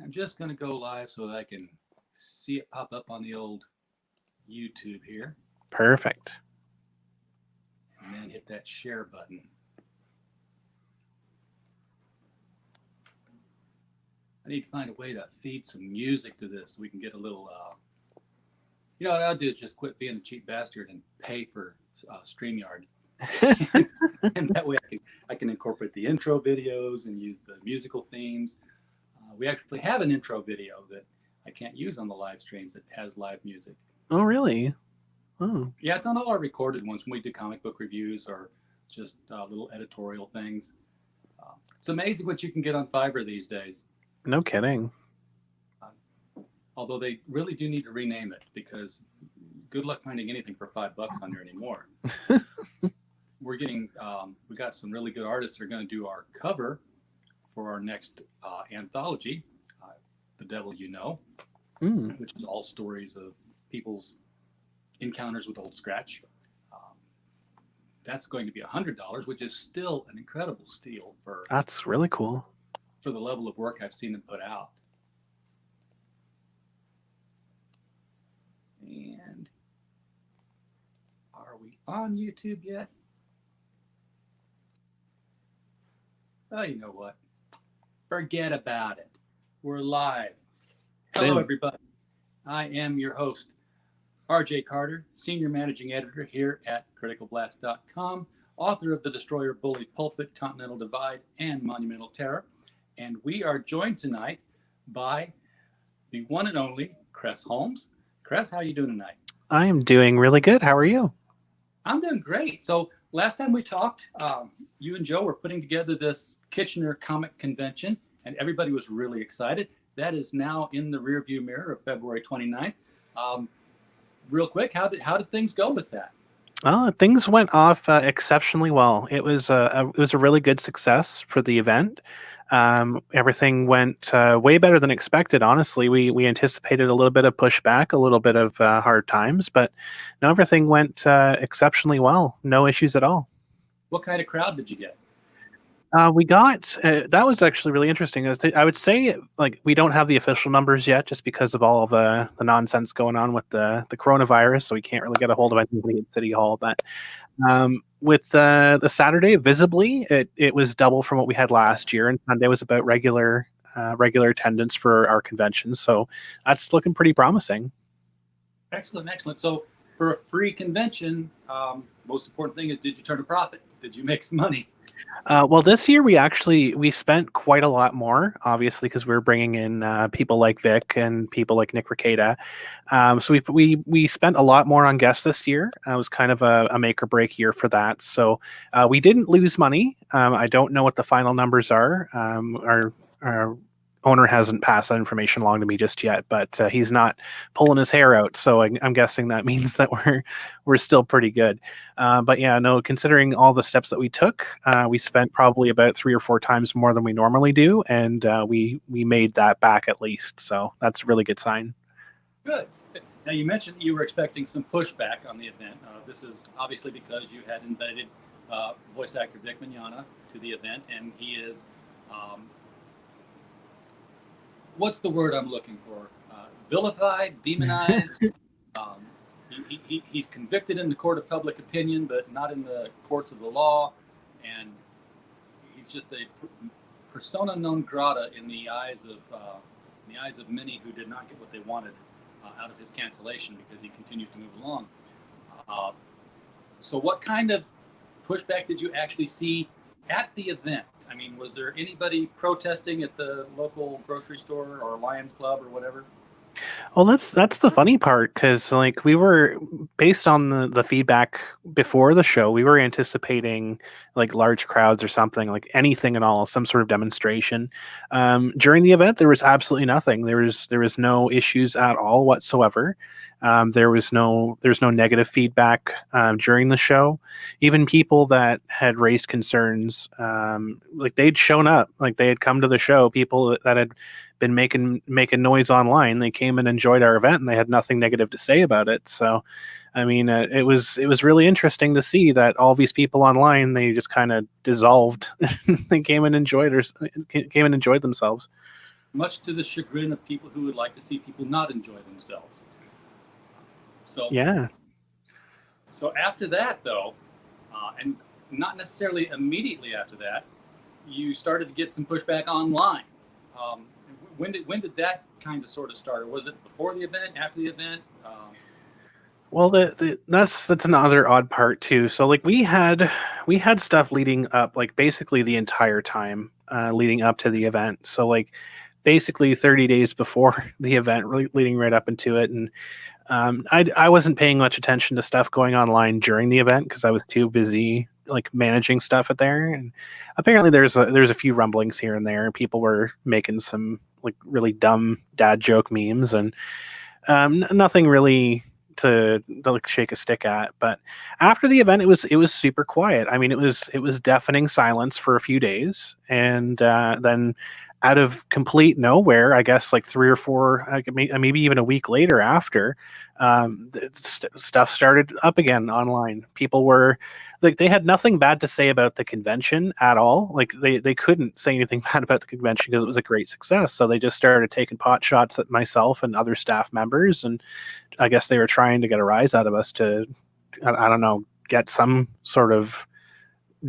I'm just going to go live so that I can see it pop up on the old YouTube here, Perfect. and then hit that share button. I need to find a way to feed some music to this so we can get a little, you know what I'll do is just quit being a cheap bastard and pay for StreamYard. And that way I can incorporate the intro videos and use the musical themes. We actually have an intro video that I can't use on the live streams that has live music. Oh, really? Oh. Yeah, it's on all our recorded ones when we do comic book reviews or just little editorial things. It's amazing what you can get on Fiverr these days. No kidding. Although they really do need to rename it because good luck finding anything for $5 on there anymore. We're getting, we got some really good artists that are going to do our cover for our next anthology, The Devil You Know, which is all stories of people's encounters with Old Scratch. That's going to be $100, which is still an incredible steal for. That's really cool. For the level of work I've seen them put out. And are we on YouTube yet? Oh, you know what? Forget about it. We're live. Hello, everybody. I am your host, RJ Carter, Senior Managing Editor here at CriticalBlast.com, author of The Destroyer Bully Pulpit, Continental Divide, and Monumental Terror. And we are joined tonight by the one and only Cress Holmes. Cress, how are you doing tonight? I am doing really good. How are you? I'm doing great. So last time we talked, you and Joe were putting together this Kitchener Comic Convention, and everybody was really excited. That is now in the rearview mirror of February 29th. Real quick, how did things go with that? Things went off exceptionally well. It was a really good success for the event. Everything went way better than expected. Honestly, we anticipated a little bit of pushback, a little bit of hard times, but no, everything went exceptionally well. No issues at all. What kind of crowd did you get? We got that was actually really interesting. I would say, like, we don't have the official numbers yet, just because of all of the nonsense going on with the coronavirus. So we can't really get a hold of anybody at City Hall. But with the Saturday, visibly, it was double from what we had last year, and Sunday was about regular attendance for our convention. So that's looking pretty promising. Excellent. So for a free convention, most important thing is, did you turn a profit? Did you make some money? Well, this year we spent quite a lot more, obviously, because we were bringing in people like Vic and people like Nick Ricada. So we spent a lot more on guests this year. It was kind of a make or break year for that. So we didn't lose money. I don't know what the final numbers are. Our owner hasn't passed that information along to me just yet, but he's not pulling his hair out. So I'm guessing that means that we're still pretty good. But yeah, no, considering all the steps that we took, we spent probably about 3 or 4 times more than we normally do. And we made that back at least. So that's a really good sign. Good. Now, you mentioned you were expecting some pushback on the event. This is obviously because you had invited voice actor Vic Mignogna to the event, and he is what's the word I'm looking for? Vilified, demonized. He's convicted in the court of public opinion, but not in the courts of the law. And he's just a persona non grata in the eyes of many who did not get what they wanted out of his cancellation, because he continues to move along. So what kind of pushback did you actually see at the event? I mean, was there anybody protesting at the local grocery store or Lions Club or whatever? Well, that's the funny part, because like we were, based on the feedback before the show, we were anticipating like large crowds or something, like anything at all, some sort of demonstration. During the event, there was absolutely nothing. There was no issues at all whatsoever. There's no negative feedback during the show. Even people that had raised concerns, like they'd shown up, like they had come to the show. People that had been making noise online, they came and enjoyed our event, and they had nothing negative to say about it. So, I mean, it was really interesting to see that all these people online, they just kind of dissolved. They came and enjoyed themselves. much to the chagrin of people who would like to see people not enjoy themselves. So Yeah. So after that, though, and not necessarily immediately after that, you started to get some pushback online. Um, when did that kind of sort of start? Or was it before the event, after the event? Well, that's another odd part too. So like we had stuff leading up, like basically the entire time leading up to the event. So like basically 30 days before the event, really leading right up into it. And I wasn't paying much attention to stuff going online during the event because I was too busy like managing stuff at there. And apparently there's a few rumblings here and there. People were making some like really dumb dad joke memes, and nothing really to like shake a stick at. But after the event, it was super quiet. I mean, it was deafening silence for a few days, and then out of complete nowhere, I guess like 3 or 4, maybe even a week later after, stuff started up again online. People were like, they had nothing bad to say about the convention at all. Like they couldn't say anything bad about the convention because it was a great success. So they just started taking pot shots at myself and other staff members, and I guess they were trying to get a rise out of us to, I don't know, get some sort of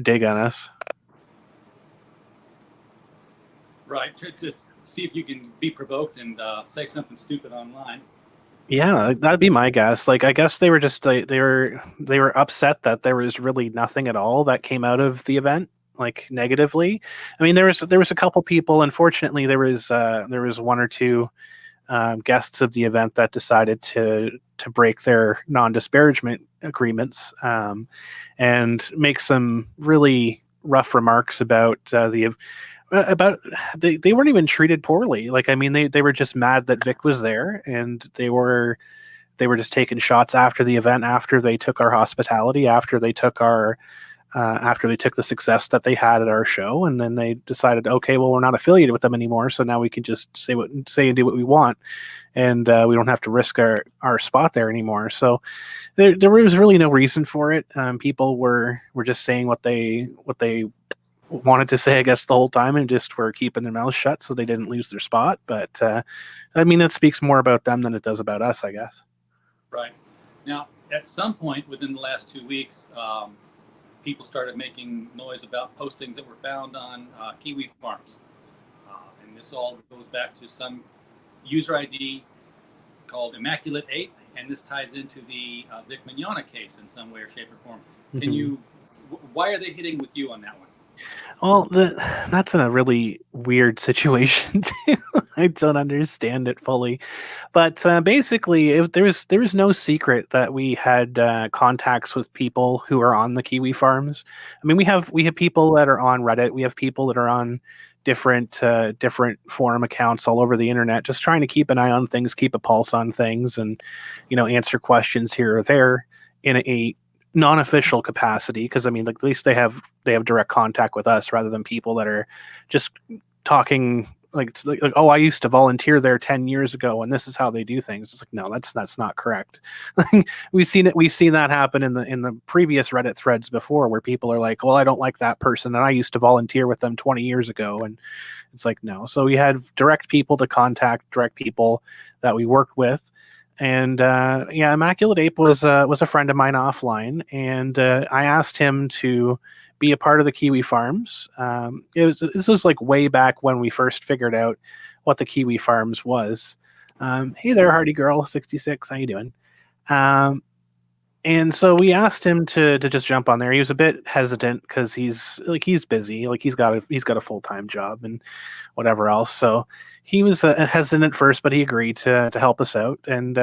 dig on us. Right, to see if you can be provoked and say something stupid online. Yeah, that'd be my guess. Like, I guess they were just like, they were upset that there was really nothing at all that came out of the event, like negatively. I mean, there was a couple people. Unfortunately, there was 1 or 2 guests of the event that decided to break their non-disparagement agreements, and make some really rough remarks about they weren't even treated poorly. Like, I mean, they were just mad that Vic was there, and they were just taking shots after the event, after they took our hospitality, after they took the success that they had at our show, and then they decided, okay, well, we're not affiliated with them anymore, so now we can just say and do what we want, and we don't have to risk our spot there anymore. So there was really no reason for it. People were just saying what they wanted to say, I guess, the whole time, and just were keeping their mouths shut so they didn't lose their spot. But I mean, that speaks more about them than it does about us, I guess. Right. Now, at some point within the last 2 weeks, people started making noise about postings that were found on Kiwi farms. And this all goes back to some user ID called Immaculate Ape, and this ties into the Vic Mignogna case in some way or shape or form. Can you, why are they hitting with you on that one? Well, that's in a really weird situation too. I don't understand it fully, but basically, there was no secret that we had contacts with people who are on the Kiwi farms. I mean, we have people that are on Reddit. We have people that are on different forum accounts all over the internet, just trying to keep an eye on things, keep a pulse on things, and answer questions here or there in a non-official capacity, because I mean, like, at least they have direct contact with us rather than people that are just talking like, oh, I used to volunteer there 10 years ago and this is how they do things. It's like, no, that's not correct. We've seen that happen in the previous Reddit threads before, where people are like, well, I don't like that person and I used to volunteer with them 20 years ago, and it's like, no. So we had direct people to contact, direct people that we work with. And yeah, Immaculate Ape was a friend of mine offline, and I asked him to be a part of the Kiwi Farms. This was like way back when we first figured out what the Kiwi Farms was. Hey there, Hardy Girl 66, how you doing? And so we asked him to just jump on there. He was a bit hesitant because he's busy, like he's got a full-time job and whatever else. So he was hesitant at first, but he agreed to help us out. And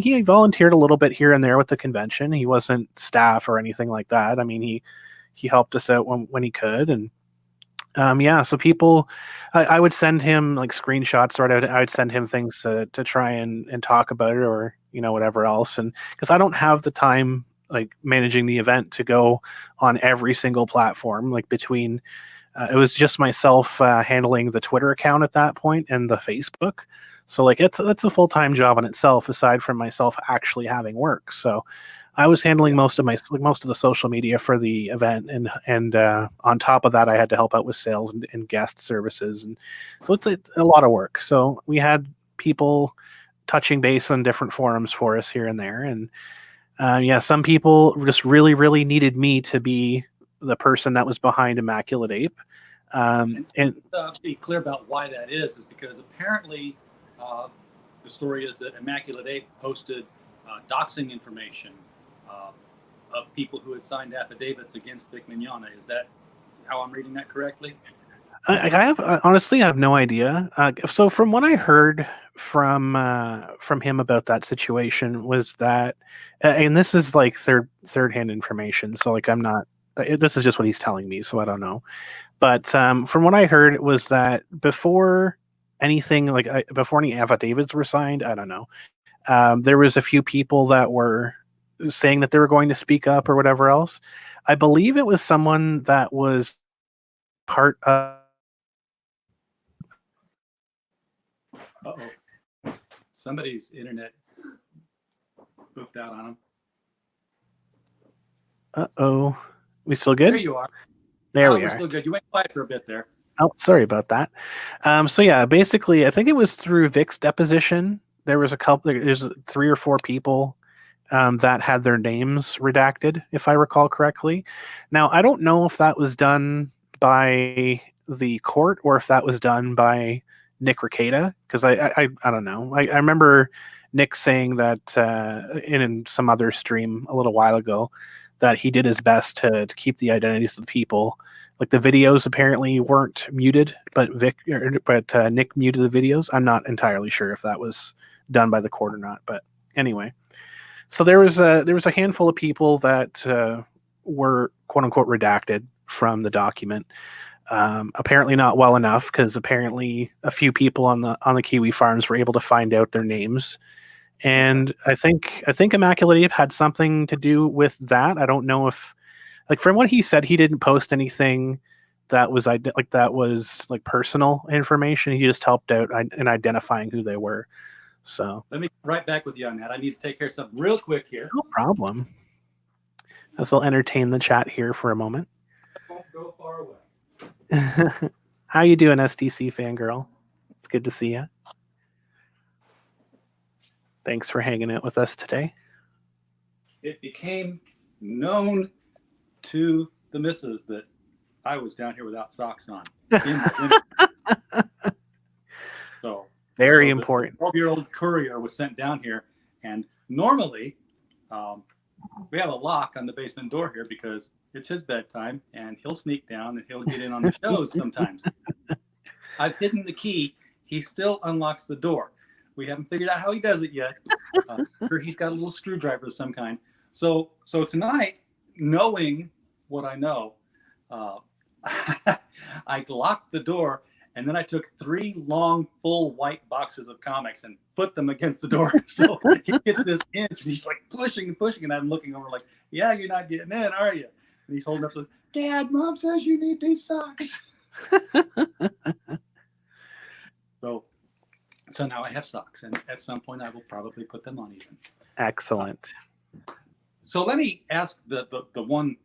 he volunteered a little bit here and there with the convention. He wasn't staff or anything like that. I mean, he helped us out when he could. And yeah, so people, I would send him like screenshots, or I would send him things to try and talk about it, or whatever else. And because I don't have the time, like, managing the event to go on every single platform, like between it was just myself handling the Twitter account at that point and the Facebook. So like that's a full-time job in itself, aside from myself actually having work. So I was handling most of the social media for the event, and on top of that, I had to help out with sales and guest services, and so it's a lot of work. So we had people touching base on different forums for us here and there, and some people just really needed me to be the person that was behind Immaculate Ape. And be clear about why that is because apparently the story is that Immaculate Ape posted doxing information of people who had signed affidavits against Vic Mignogna. Is that how I'm reading that correctly? Honestly, I have no idea. So from what I heard from him about that situation was that, and this is like third hand information. So like I'm not. This is just what he's telling me, so I don't know. But from what I heard, it was that before anything before any affidavits were signed, I don't know. There was a few people that were saying that they were going to speak up or whatever else. I believe it was someone that was part of. Uh-oh. Somebody's internet boofed out on him. Uh-oh. We still good? There you are. There we we're are. Still good. You went quiet for a bit there. Oh, sorry about that. So yeah, basically, I think it was through Vic's deposition. There was there's 3 or 4 people that had their names redacted, if I recall correctly. Now, I don't know if that was done by the court or if that was done by Nick Rekieta, because I don't know. I remember Nick saying that in some other stream a little while ago that he did his best to keep the identities of the people. Like the videos apparently weren't muted, but Nick muted the videos. I'm not entirely sure if that was done by the court or not, but anyway. So there was a handful of people that were quote unquote redacted from the document. Apparently not well enough, because apparently a few people on the Kiwi farms were able to find out their names. And I think Immaculate Ape had something to do with that. I don't know if, like, from what he said, he didn't post anything that was personal information. He just helped out in identifying who they were. So let me right back with you on that. I need to take care of something real quick here. No problem. This will entertain the chat here for a moment. Don't go far away. How you doing, SDC fangirl? It's good to see you. Thanks for hanging out with us today. It became known to the missus that I was down here without socks on. So very important. The 12-year-old courier was sent down here, and normally we have a lock on the basement door here because it's his bedtime, and he'll sneak down and he'll get in on the shows sometimes. I've hidden the key. He still unlocks the door. We haven't figured out how he does it yet. Or he's got a little screwdriver of some kind. So tonight, knowing what I know, I locked the door, and then I took 3 long, full white boxes of comics and put them against the door. So he gets this inch, and he's like pushing and pushing, and I'm looking over like, yeah, you're not getting in, are you? And he's holding up like, Dad, Mom says you need these socks. So now I have socks, and at some point I will probably put them on even. Excellent. So let me ask the one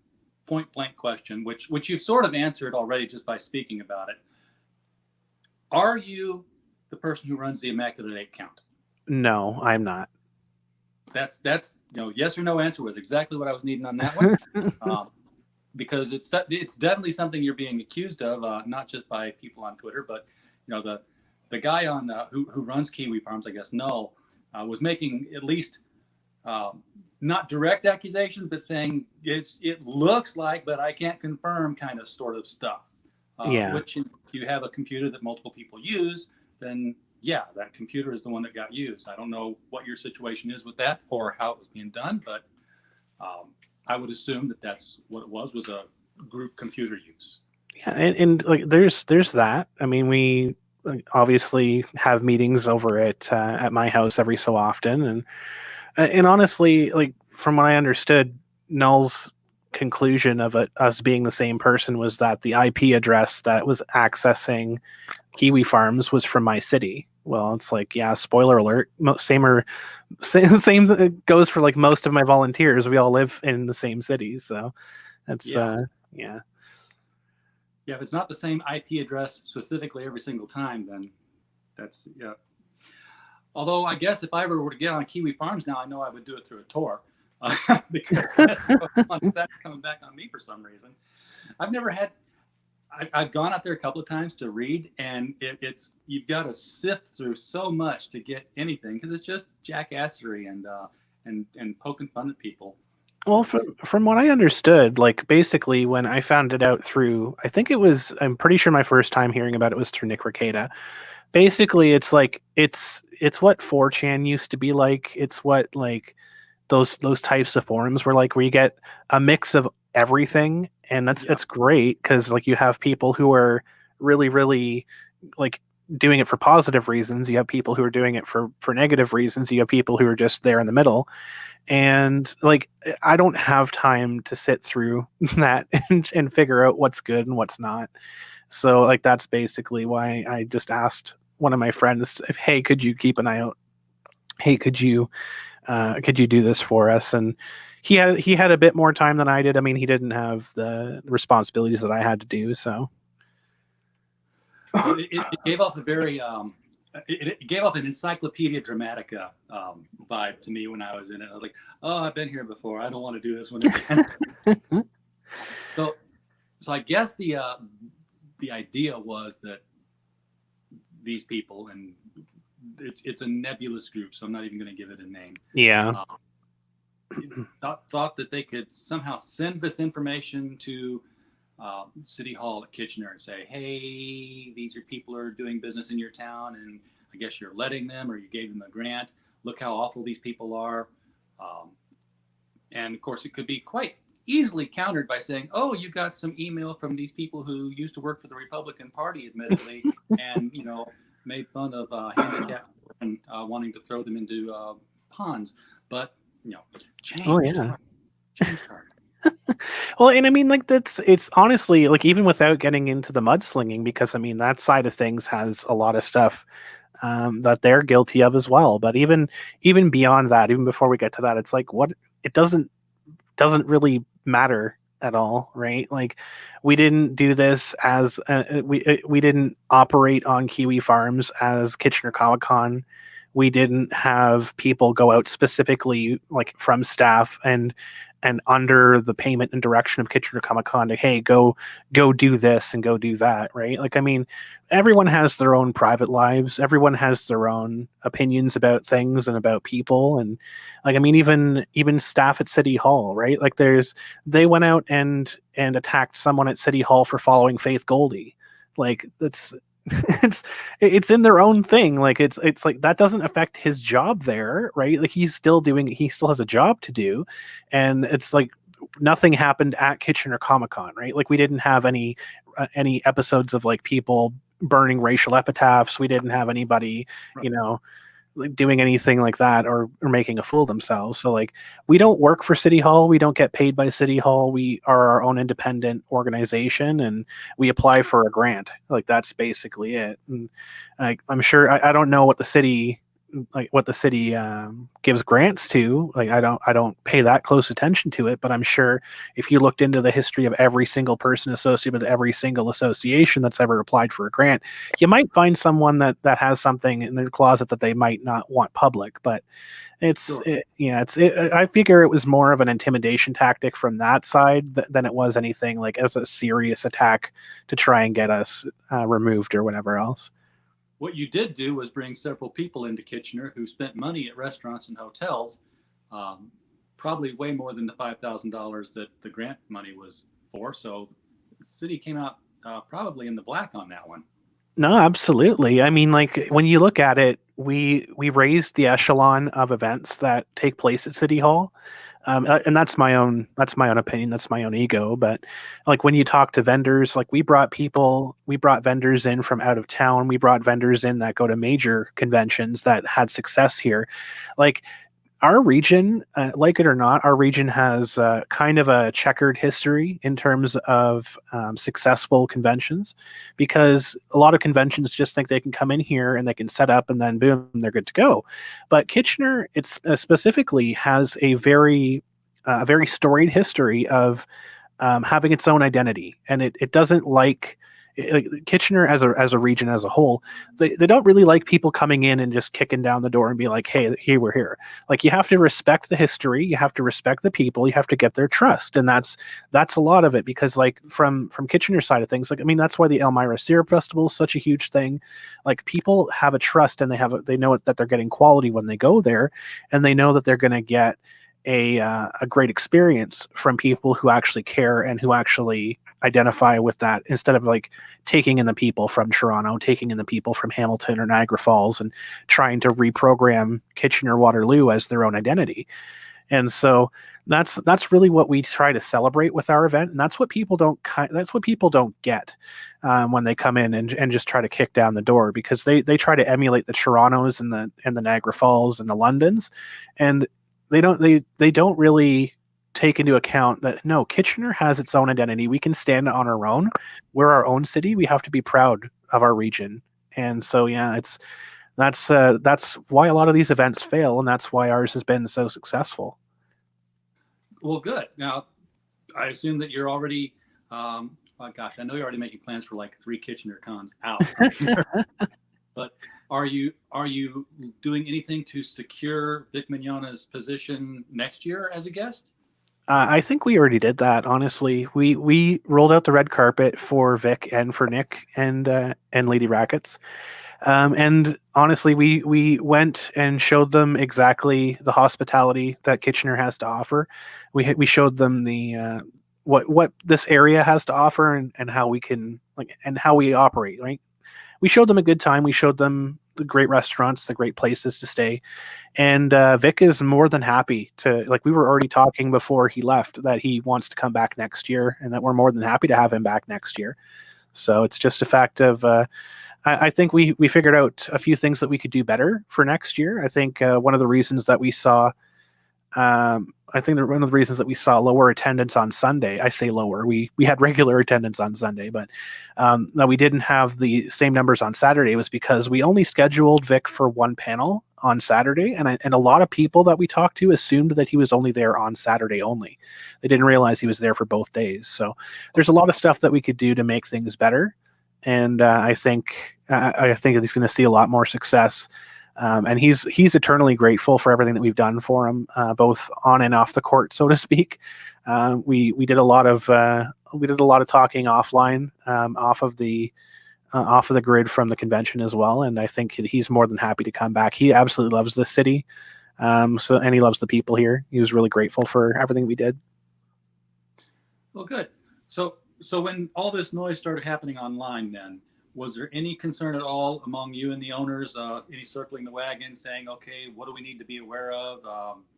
point blank question, which you've sort of answered already just by speaking about it. Are you the person who runs the Immaculate Ape count? No, I'm not. That's yes or no answer was exactly what I was needing on that one. Because it's definitely something you're being accused of, not just by people on Twitter, but the guy on who runs Kiwi Farms, I guess Null, was making at least not direct accusations, but saying it looks like, but I can't confirm, kind of sort of stuff. Which if you have a computer that multiple people use, then yeah, that computer is the one that got used. I don't know what your situation is with that or how it was being done, but I would assume that that's what it was a group computer use. Yeah, and like there's that. I mean, we obviously have meetings over at my house every so often, and honestly, like from what I understood, Null's conclusion of us being the same person was that the IP address that was accessing Kiwi Farms was from my city, well, it's like, yeah, spoiler alert. Same goes for like most of my volunteers. We all live in the same city, so that's yeah. Yeah, if it's not the same IP address specifically every single time, then that's yeah. Although I guess if I ever were to get on Kiwi Farms now, I know I would do it through a tour because that's coming back on me for some reason. I've never had. I've gone out there a couple of times to read, and it's you've got to sift through so much to get anything because it's just jackassery and poking fun at people. Well, from what I understood, like basically when I found it out through, I think it was, I'm pretty sure my first time hearing about it was through Nick Rekieta. Basically, it's like it's what 4chan used to be like. It's what like those types of forums where you get a mix of everything, and that's great because like you have people who are really like doing it for positive reasons. You have people who are doing it for negative reasons. You have people who are just there in the middle. And like I don't have time to sit through that and figure out what's good and what's not. So like that's basically why I just asked one of my friends if, hey, could you keep an eye out? Hey, could you do this for us? And he had a bit more time than I did. I mean, he didn't have the responsibilities that I had to do. So it gave off a very it gave off an Encyclopedia Dramatica vibe to me when I was in it. I was like, oh, I've been here before. I don't want to do this one again. So I guess the idea was that these people, and it's a nebulous group, so I'm not even going to give it a name. Yeah. Thought that they could somehow send this information to City Hall at Kitchener and say, hey, these are people who are doing business in your town, and I guess you're letting them, or you gave them a grant. Look how awful these people are. And of course, it could be quite easily countered by saying, oh, you got some email from these people who used to work for the Republican Party, admittedly, and, made fun of handicapped and wanting to throw them into ponds. But, change. Oh, yeah. Change card. Well, and I mean, like it's honestly like even without getting into the mudslinging, because I mean that side of things has a lot of stuff that they're guilty of as well. But even beyond that, even before we get to that, it's like it doesn't really matter at all, right? Like we didn't do this as we didn't operate on Kiwi Farms as Kitchener Comic Con. We didn't have people go out specifically like from staff and under the payment and direction of Kitchener Comic Con to, hey, go do this and go do that, right? Like, I mean, everyone has their own private lives. Everyone has their own opinions about things and about people. And like, I mean, even staff at City Hall, right? Like they went out and attacked someone at City Hall for following Faith Goldie. Like that's, it's in their own thing. Like it's like that doesn't affect his job there, right? Like he still has a job to do, and it's like nothing happened at Kitchener Comic Con, right? Like we didn't have any episodes of like people burning racial epitaphs. We didn't have anybody, Right. Like doing anything like that or making a fool of themselves. So like we don't work for City Hall. We don't get paid by City Hall. We are our own independent organization, and we apply for a grant. Like that's basically it. And I'm sure I don't know what the city gives grants to. Like I don't pay that close attention to it, but I'm sure if you looked into the history of every single person associated with every single association that's ever applied for a grant, you might find someone that has something in their closet that they might not want public. But it's Sure. I figure it was more of an intimidation tactic from that side than it was anything like as a serious attack to try and get us removed or whatever else. What you did do was bring several people into Kitchener who spent money at restaurants and hotels, probably way more than the $5,000 that the grant money was for. So the city came out probably in the black on that one. No, absolutely. I mean, like when you look at it, we raised the echelon of events that take place at City Hall. And that's my own opinion. That's my own ego. But like when you talk to vendors, like we brought vendors in from out of town. We brought vendors in that go to major conventions that had success here. Like our region, like it or not, our region has kind of a checkered history in terms of successful conventions, because a lot of conventions just think they can come in here and they can set up and then boom, they're good to go. But Kitchener, it's specifically has a very storied history of having its own identity, and it doesn't like Kitchener as a region as a whole. They don't really like people coming in and just kicking down the door and be like, hey, here, we're here. Like, you have to respect the history, you have to respect the people, you have to get their trust, and that's a lot of it. Because like from Kitchener's side of things, like, I mean, that's why the Elmira Syrup Festival is such a huge thing. Like, people have a trust, and they know that they're getting quality when they go there, and they know that they're going to get a great experience from people who actually care and who actually identify with that, instead of like taking in the people from Toronto, taking in the people from Hamilton or Niagara Falls, and trying to reprogram Kitchener Waterloo as their own identity. And so that's really what we try to celebrate with our event, and that's what people don't get when they come in and just try to kick down the door, because they try to emulate the Torontos and the Niagara Falls and the Londons, and they don't really take into account that no, Kitchener has its own identity. We can stand on our own. We're our own city. We have to be proud of our region. And so yeah, that's why a lot of these events fail, and that's why ours has been so successful. Well, good. Now, I assume that you're already, oh gosh, I know you're already making plans for like 3 Kitchener cons out. But are you doing anything to secure Vic Mignogna's position next year as a guest? I think we already did that. Honestly, we rolled out the red carpet for Vic and for Nick and Lady Rackets, and honestly, we went and showed them exactly the hospitality that Kitchener has to offer. We showed them the what this area has to offer, and how we can and how we operate. Right, we showed them a good time. We showed them the great restaurants, the great places to stay. And Vic is more than happy to, like, we were already talking before he left that he wants to come back next year, and that we're more than happy to have him back next year. So it's just a fact of, I think we figured out a few things that we could do better for next year. I think one of the reasons that we saw, one of the reasons that we saw lower attendance on Sunday, I say lower, we had regular attendance on Sunday, but that we didn't have the same numbers on Saturday, was because we only scheduled Vic for one panel on Saturday, and a lot of people that we talked to assumed that he was only there on Saturday only. They didn't realize he was there for both days. So there's a lot of stuff that we could do to make things better, and I think he's going to see a lot more success. And he's eternally grateful for everything that we've done for him, both on and off the court, so to speak. We did a lot of talking offline, off of the grid from the convention as well, and I think he's more than happy to come back. He absolutely loves this city, and he loves the people here. He was really grateful for everything we did. Well, good. So when all this noise started happening online, then was there any concern at all among you and the owners? Any circling the wagon, saying, "Okay, what do we need to be aware of?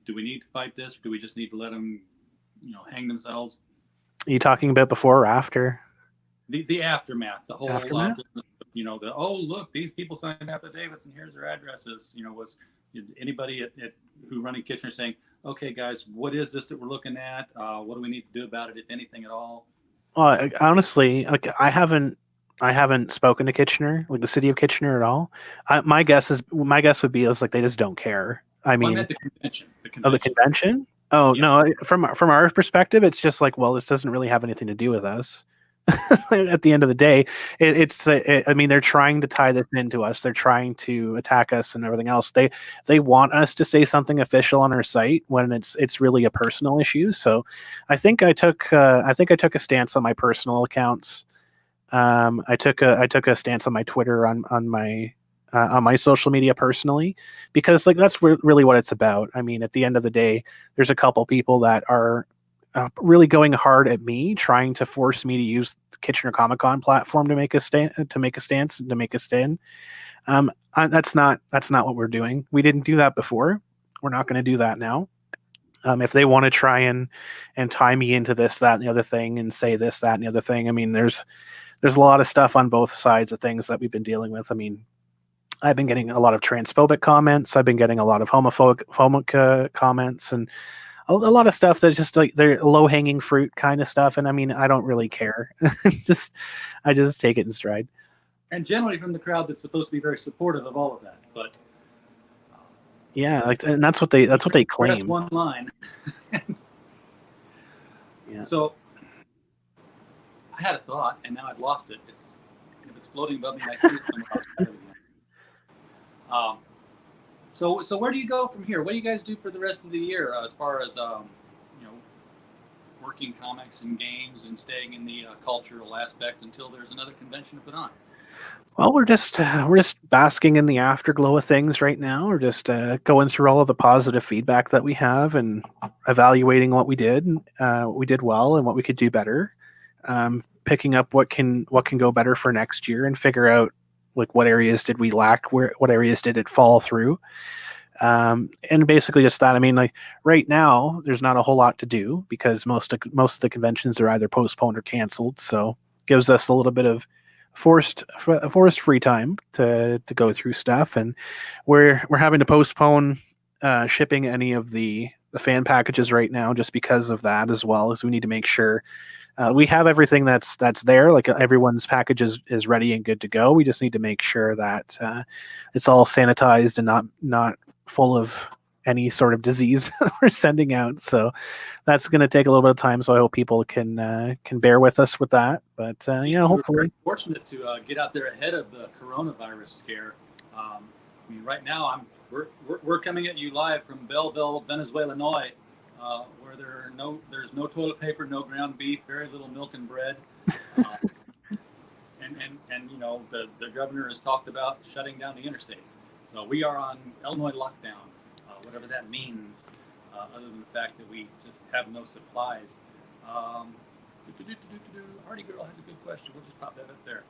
Do we need to fight this, or do we just need to let them, hang themselves?" Are you talking about before or after? The aftermath, the whole Aftermath? oh, look, these people signed affidavits and here's their addresses. Was anybody at who running Kitchener saying, "Okay, guys, what is this that we're looking at? What do we need to do about it, if anything at all?" Honestly, like, I haven't spoken to Kitchener, like the city of Kitchener, at all. My guess would be is like they just don't care. I mean, I meant the convention. Oh, the convention? Oh, yeah. No, from our perspective, it's just like, well, this doesn't really have anything to do with us. At the end of the day, I mean, they're trying to tie this into us. They're trying to attack us and everything else. They want us to say something official on our site when it's really a personal issue. So I think I took a stance on my personal accounts. I took a stance on my Twitter, on my social media personally, because like that's really what it's about. I mean, at the end of the day, there's a couple people that are really going hard at me, trying to force me to use the Kitchener Comic Con platform to make a stance and to make a stand. That's not what we're doing. We didn't do that before. We're not going to do that now. If they want to try and tie me into this, that, and the other thing, and say this, that, and the other thing, I mean, there's a lot of stuff on both sides of things that we've been dealing with. I mean, I've been getting a lot of transphobic comments. I've been getting a lot of homophobic comments, and a lot of stuff that's just like they're low hanging fruit kind of stuff. And I mean, I don't really care. I just take it in stride. And generally from the crowd that's supposed to be very supportive of all of that, but yeah, like, and that's what they claim. That's one line. Yeah. So I had a thought, and now I've lost it. If it's floating above me, I see it somewhere. So where do you go from here? What do you guys do for the rest of the year as far as working comics and games and staying in the cultural aspect until there's another convention to put on? Well, we're just basking in the afterglow of things right now. We're just going through all of the positive feedback that we have and evaluating what we did well, and what we could do better. Picking up what can go better for next year, and figure out like what areas did we lack, what areas did it fall through, and basically just that. I mean, like right now, there's not a whole lot to do because most of the conventions are either postponed or canceled. So gives us a little bit of forced free time to go through stuff, and we're having to postpone shipping any of the fan packages right now just because of that, as well as we need to make sure we have everything that's there. Like everyone's package is ready and good to go. We just need to make sure that it's all sanitized and not full of any sort of disease we're sending out. So that's going to take a little bit of time. So I hope people can bear with us with that. But hopefully. We're very fortunate to get out there ahead of the coronavirus scare. I mean, right now we're coming at you live from Belleville, Venezuela, where there's no toilet paper, no ground beef, very little milk and bread. And the governor has talked about shutting down the interstates. So we are on Illinois lockdown, whatever that means, other than the fact that we just have no supplies. Hardy Girl has a good question. We'll just pop that up there.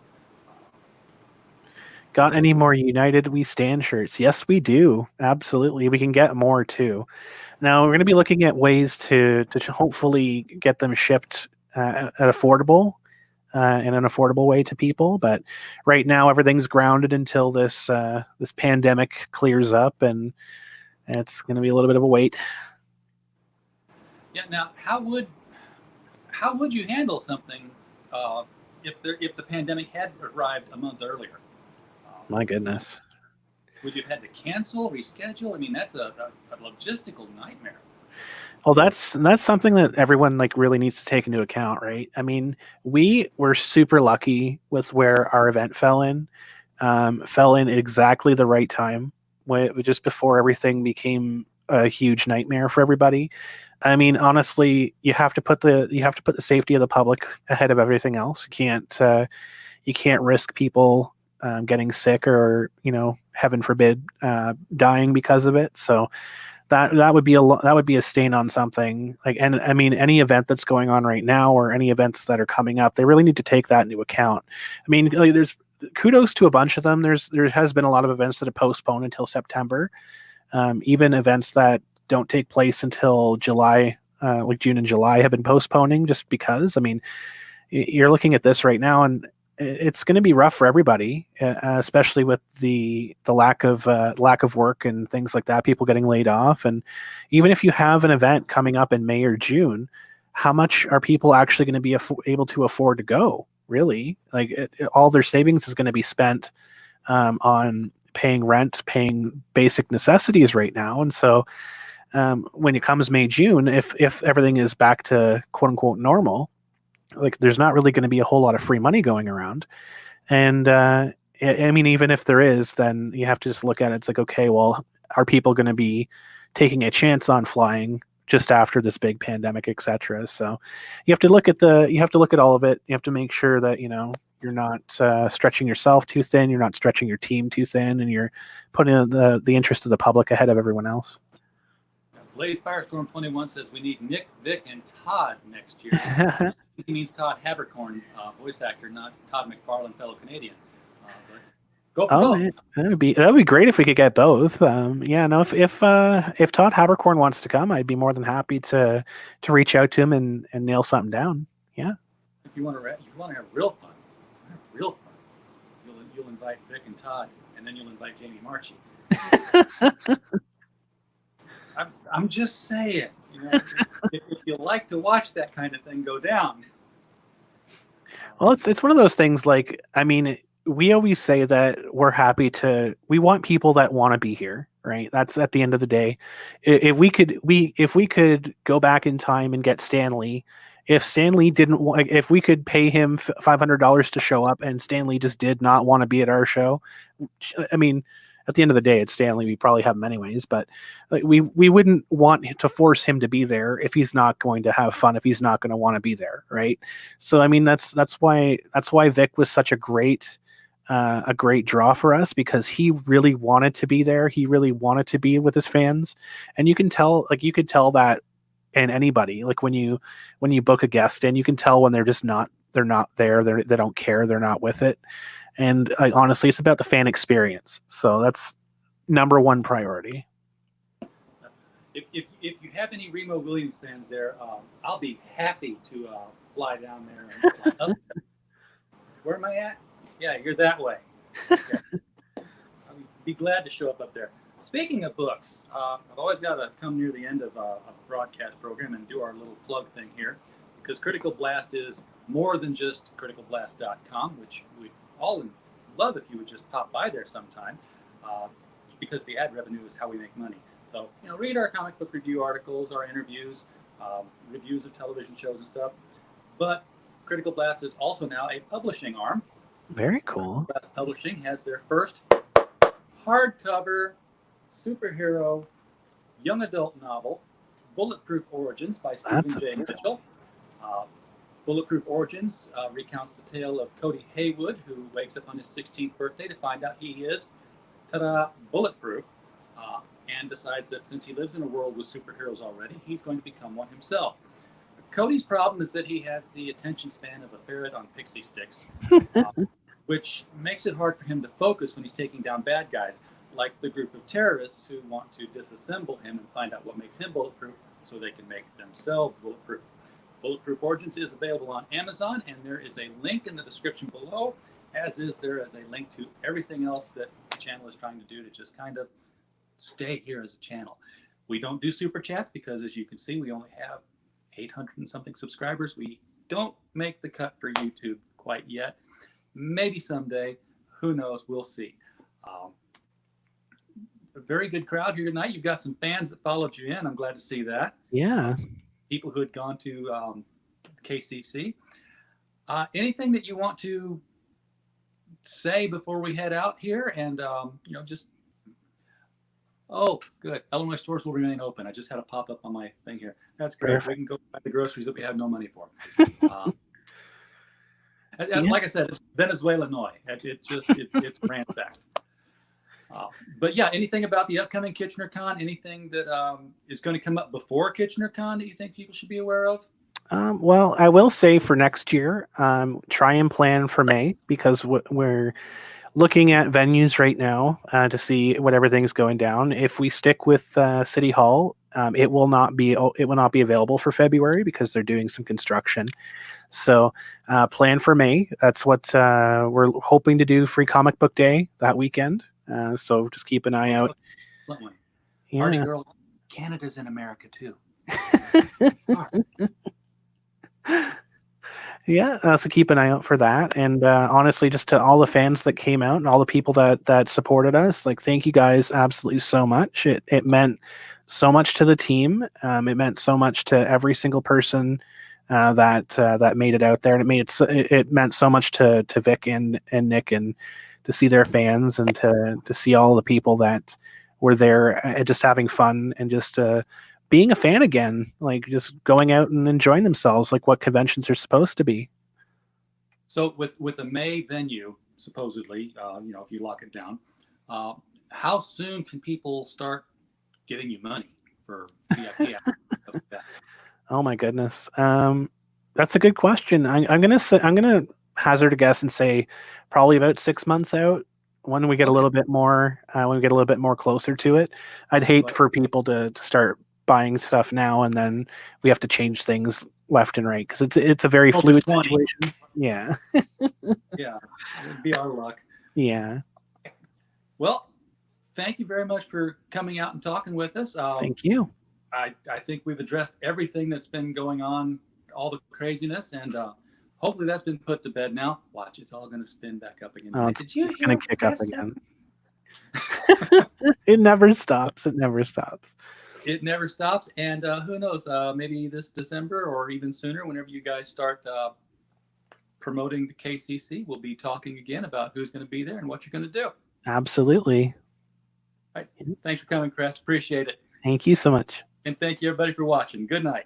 Got any more United We Stand shirts? Yes, we do. Absolutely. We can get more too. Now we're going to be looking at ways to hopefully get them shipped at an affordable way to people. But right now everything's grounded until this pandemic clears up, and it's going to be a little bit of a wait. Yeah. Now, how would you handle something if the pandemic had arrived a month earlier? My goodness. Would you have had to cancel, reschedule? I mean, that's a logistical nightmare. Well, that's something that everyone like really needs to take into account, right? I mean, we were super lucky with where our event fell in at exactly the right time, just before everything became a huge nightmare for everybody. I mean, honestly, you have to put the safety of the public ahead of everything else. You can't risk people getting sick or, heaven forbid, dying because of it. So that would be a stain on something. Like, and I mean, any event that's going on right now or any events that are coming up, they really need to take that into account. I mean, like, there's kudos to a bunch of them. There has been a lot of events that have postponed until September, even events that don't take place until July, like June and July, have been postponing just because. I mean, you're looking at this right now, and it's going to be rough for everybody, especially with the lack of work and things like that, people getting laid off. And even if you have an event coming up in May or June, how much are people actually going to be able to afford to go? Really, like all their savings is going to be spent on paying rent, paying basic necessities right now. And so when it comes May, June, if everything is back to quote unquote normal, like there's not really going to be a whole lot of free money going around. And I mean, even if there is, then you have to just look at it. It's like, okay, well, are people going to be taking a chance on flying just after this big pandemic, etc.? So you have to look at all of it. You have to make sure that, you're not stretching yourself too thin. You're not stretching your team too thin, and you're putting the interest of the public ahead of everyone else. Blaze Firestorm 21 says we need Nick, Vic, and Todd next year. He means Todd Habercorn, voice actor, not Todd McFarlane, fellow Canadian. Go for both. That'd be great if we could get both. If Todd Habercorn wants to come, I'd be more than happy to reach out to him and nail something down. Yeah. If you want to have real fun, you'll invite Vic and Todd, and then you'll invite Jamie Marchi. I'm just saying, if you like to watch that kind of thing go down. Well, it's one of those things. Like, I mean, we always say that we want people that want to be here, right? That's at the end of the day. If we could go back in time and get Stanley, if Stanley if we could pay him $500 to show up, and Stanley just did not want to be at our show, I mean, at the end of the day, it's Stanley. We probably have him anyways, but like, we wouldn't want to force him to be there if he's not going to have fun, if he's not going to want to be there, right? So I mean, that's why Vic was such a great draw for us, because he really wanted to be there. He really wanted to be with his fans, and you could tell that in anybody. Like when you book a guest in, you can tell when they're not there. They don't care. They're not with it. And honestly, it's about the fan experience. So that's number one priority. If you have any Remo Williams fans there, I'll be happy to fly down there. And, where am I at? Yeah, you're that way. Okay. I'll be glad to show up there. Speaking of books, I've always got to come near the end of a broadcast program and do our little plug thing here, because Critical Blast is more than just criticalblast.com, which we all love if you would just pop by there sometime, because the ad revenue is how we make money. So, read our comic book review articles, our interviews, reviews of television shows and stuff. But Critical Blast is also now a publishing arm. Very cool. Blast Publishing has their first hardcover superhero young adult novel, Bulletproof Origins by Stephen J. Mitchell. Bulletproof Origins recounts the tale of Cody Haywood, who wakes up on his 16th birthday to find out he is, bulletproof, and decides that since he lives in a world with superheroes already, he's going to become one himself. Cody's problem is that he has the attention span of a ferret on pixie sticks, which makes it hard for him to focus when he's taking down bad guys, like the group of terrorists who want to disassemble him and find out what makes him bulletproof so they can make themselves bulletproof. Bulletproof Origins is available on Amazon, and there is a link in the description below, as is there is a link to everything else that the channel is trying to do to just kind of stay here as a channel. We don't do super chats because, as you can see, we only have 800 and something subscribers. We don't make the cut for YouTube quite yet. Maybe someday. Who knows? We'll see. A very good crowd here tonight. You've got some fans that followed you in. I'm glad to see that. Yeah. People who had gone to KCC. Anything that you want to say before we head out here? And, just... Oh, good. Illinois stores will remain open. I just had a pop-up on my thing here. That's great. Perfect. We can go buy the groceries that we have no money for. Like I said, it's Venezuela-noy. It's ransacked. But yeah, anything about the upcoming KitchenerCon? Anything that is going to come up before KitchenerCon that you think people should be aware of? Well, I will say for next year, try and plan for May, because we're looking at venues right now to see what everything's going down. If we stick with City Hall, it will not be available for February because they're doing some construction. So plan for May. That's what we're hoping to do. Free Comic Book Day that weekend. So just keep an eye out. Yeah. Party girl, Canada's in America too. Yeah, so keep an eye out for that. And honestly, just to all the fans that came out and all the people that supported us, like, thank you guys absolutely so much. It meant so much to the team. It meant so much to every single person that made it out there, and it meant so much to Vic and Nick, and to see their fans, and to see all the people that were there just having fun, and just being a fan again, like just going out and enjoying themselves, like what conventions are supposed to be. So with a May venue, supposedly, if you lock it down, how soon can people start giving you money for VIP? Oh my goodness, that's a good question. I'm gonna hazard a guess and say probably about 6 months out. When we get a little bit more, closer to it. I'd hate for people to start buying stuff now and then we have to change things left and right, because it's a very fluid situation. Yeah. Yeah, it'd be our luck. Yeah. Well, thank you very much for coming out and talking with us. Thank you. I think we've addressed everything that's been going on, all the craziness, and hopefully that's been put to bed now. Watch, it's all going to spin back up again. Oh, Did you it's hear going to kick up Chris? again. It never stops. It never stops. It never stops. And who knows, maybe this December or even sooner, whenever you guys start promoting the KCC, we'll be talking again about who's going to be there and what you're going to do. Absolutely. All right. Thanks for coming, Chris. Appreciate it. Thank you so much. And thank you, everybody, for watching. Good night.